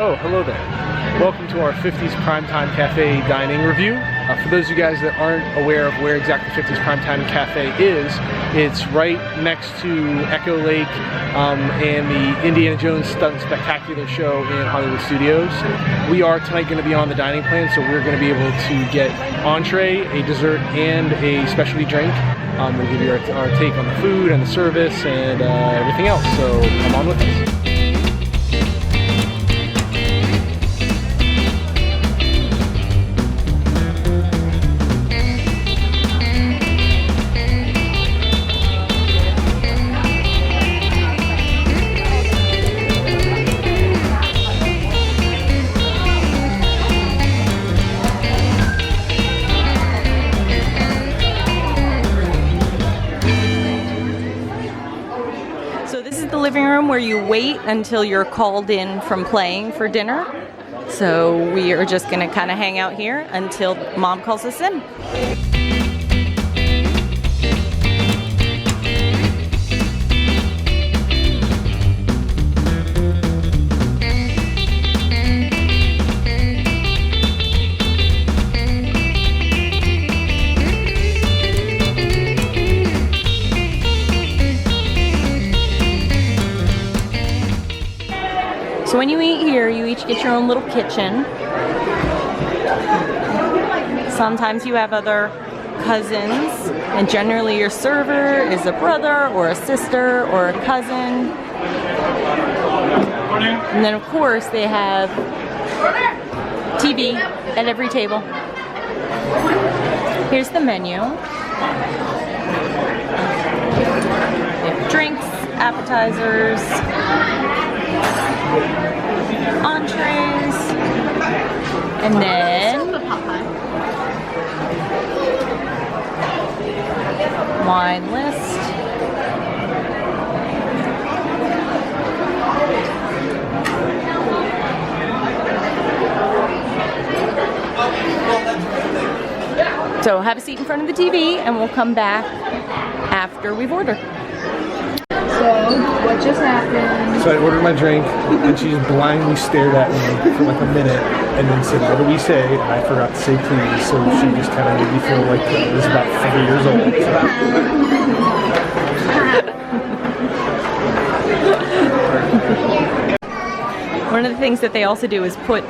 Oh, hello there. Welcome to our 50's Primetime Cafe dining review. For those of you guys that aren't aware of where exactly 50's Primetime Cafe is, it's right next to Echo Lake and the Indiana Jones Stunt Spectacular show in Hollywood Studios. We are tonight going to be on the dining plan, so we're going to be able to get entree, a dessert, and a specialty drink. We'll give you our take on the food and the service and everything else, so come on with us. Living room where you wait until you're called in from playing for dinner. So we are just gonna kind of hang out here until Mom calls us in. So when you eat here, you each get your own little kitchen. Sometimes you have other cousins, and generally your server is a brother or a sister or a cousin. And then of course they have TV at every table. Here's the menu. They have drinks, appetizers, entrees, and then wine list. So have a seat in front of the TV and we'll come back after we've ordered. So, what just happened? So I ordered my drink, and she just blindly stared at me for like a minute, and then said, "What do we say?" And I forgot to say please, so she just kind of made me feel like I was about 3 years old. One of the things that they also do is put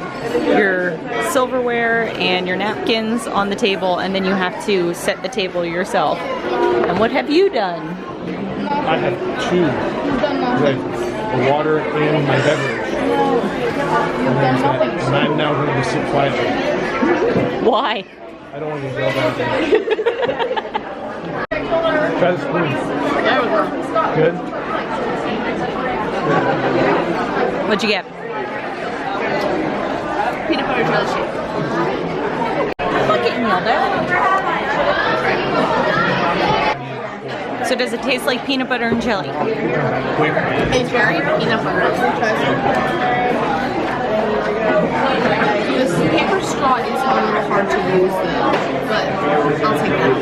your silverware and your napkins on the table, and then you have to set the table yourself. And what have you done? I have two drinks, the water and my beverage. And I'm now going to sit quietly. Why? I don't want to go about it. Try the spoon. Good? What'd you get? Peanut butter jelly shake. Look at Milda. So does it taste like peanut butter and jelly? It's very peanut butter. This paper straw is a little hard to use though, but I'll take that.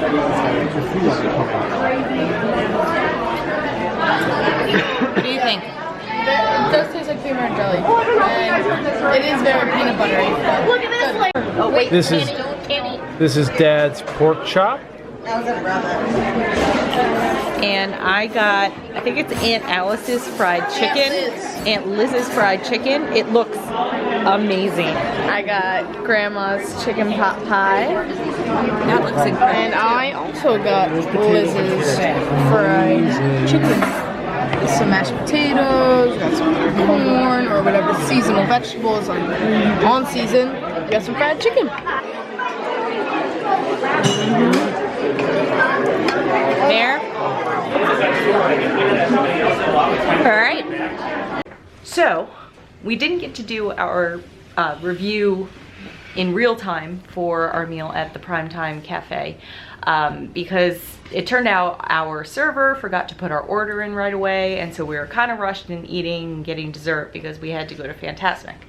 What do you think? It does taste like peanut butter and jelly. And it is very peanut buttery. Look at this flavor. Oh wait, This is Dad's pork chop. And I got, I think it's Aunt Alice's fried chicken. Aunt Liz's fried chicken. It looks amazing. I got Grandma's chicken pot pie. That looks incredible. And I also got Liz's fried chicken. Some mashed potatoes, got some corn or whatever seasonal vegetables on season. Got some fried chicken. There. All right. So we didn't get to do our review in real time for our meal at the Primetime Cafe because it turned out our server forgot to put our order in right away, and so we were kind of rushed in eating and getting dessert because we had to go to Fantasmic.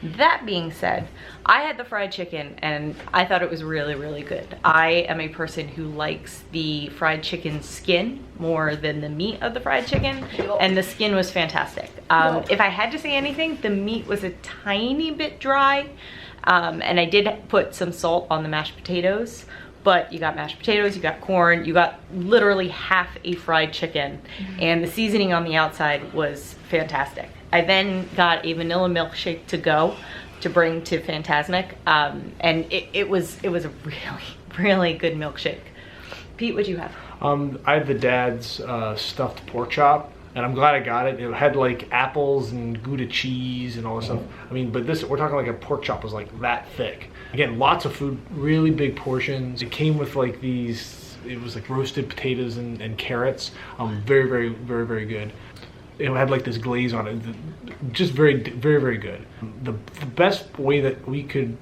That being said, I had the fried chicken and I thought it was really, really good. I am a person who likes the fried chicken skin more than the meat of the fried chicken, and the skin was fantastic. If I had to say anything, the meat was a tiny bit dry, and I did put some salt on the mashed potatoes, but you got mashed potatoes, you got corn, you got literally half a fried chicken, and the seasoning on the outside was fantastic. I then got a vanilla milkshake to go to bring to Fantasmic, and it was a really, really good milkshake. Pete, what'd you have? I had the dad's stuffed pork chop, and I'm glad I got it. It had like apples and Gouda cheese and all this stuff. I mean, but this, we're talking like a pork chop was like that thick. Again, lots of food, really big portions. It came with like these, it was like roasted potatoes and carrots. Very, very, very, very good. It had like this glaze on it, just very, very, very good. The best way that we could,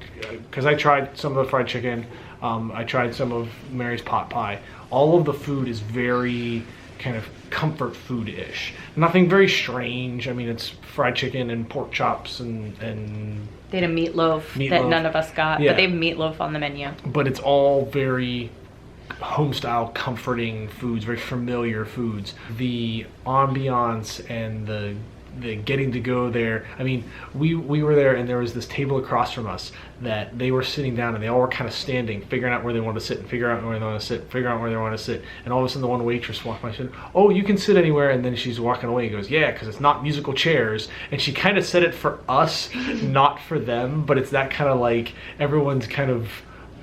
because I tried some of the fried chicken, I tried some of Mary's pot pie. All of the food is very kind of comfort food-ish. Nothing very strange. I mean, it's fried chicken and pork chops and they had a meatloaf that none of us got, yeah. But they have meatloaf on the menu. But it's all very home-style, comforting foods, very familiar foods. The ambiance and the getting to go there. I mean, we were there and there was this table across from us that they were sitting down and they all were kind of standing, figuring out where they wanted to sit and figure out where they want to sit, figure out where they want to sit. And all of a sudden the one waitress walked by and said, "Oh, you can sit anywhere." And then she's walking away and goes, "Yeah, because it's not musical chairs." And she kind of said it for us, not for them, but it's that kind of like everyone's kind of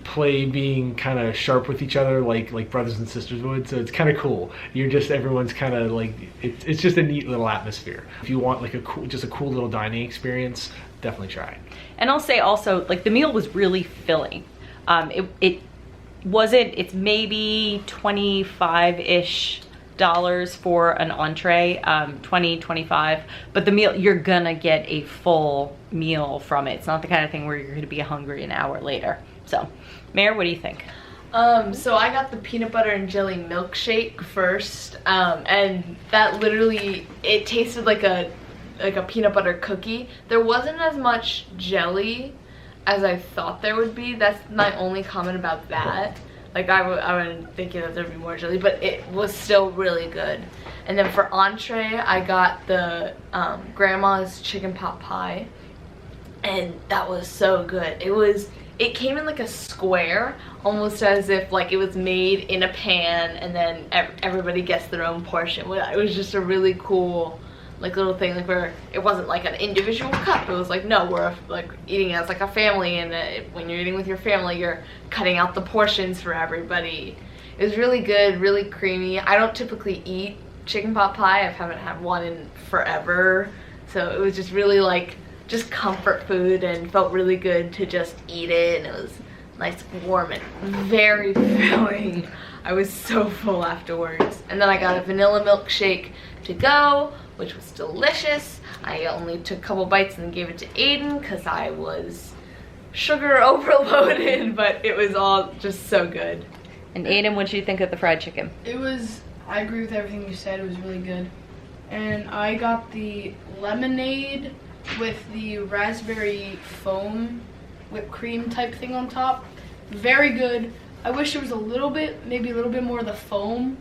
play being kind of sharp with each other like brothers and sisters would, so it's kind of cool. You're just, everyone's kind of like, it's just a neat little atmosphere. If you want like a cool little dining experience, definitely try it. And I'll say also, like, the meal was really filling. It's maybe $25-ish for an entree, 25, but the meal, you're gonna get a full meal from it. It's not the kind of thing where you're gonna be hungry an hour later. So, Mare, what do you think? So I got the peanut butter and jelly milkshake first, and that literally, it tasted like a peanut butter cookie. There wasn't as much jelly as I thought there would be. That's my only comment about that. Like, I wasn't thinking that there'd be more jelly, but it was still really good. And then for entree, I got the grandma's chicken pot pie, and that was so good. It came in like a square, almost as if like it was made in a pan and then everybody gets their own portion. It was just a really cool like little thing, like where it wasn't like an individual cup. It was like, no, we're like eating as like a family, and when you're eating with your family, you're cutting out the portions for everybody. It was really good, really creamy. I don't typically eat chicken pot pie. I haven't had one in forever, so it was just really like just comfort food and felt really good to just eat it, and it was nice, warm, and very filling. I was so full afterwards. And then I got a vanilla milkshake to go, which was delicious. I only took a couple bites and then gave it to Aiden because I was sugar overloaded, but it was all just so good. And Aiden, what did you think of the fried chicken? I agree with everything you said. It was really good. And I got the lemonade with the raspberry foam whipped cream type thing on top. Very good. I wish there was maybe a little bit more of the foam,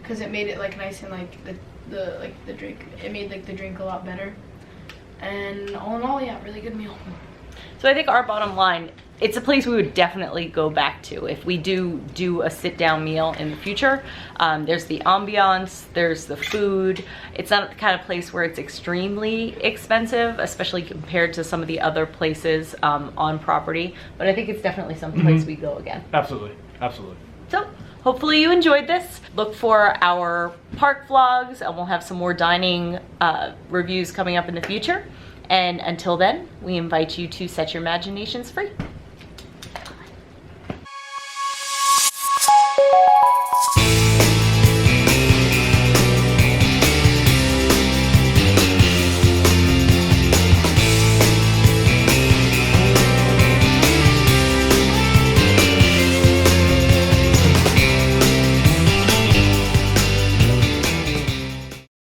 because it made it like nice and like the drink. It made like the drink a lot better. And all in all, yeah, really good meal. So I think our bottom line, it's a place we would definitely go back to if we do a sit-down meal in the future. There's the ambiance, there's the food. It's not the kind of place where it's extremely expensive, especially compared to some of the other places on property. But I think it's definitely some place we go again. Absolutely, absolutely. So hopefully you enjoyed this. Look for our park vlogs, and we'll have some more dining reviews coming up in the future. And until then, we invite you to set your imaginations free.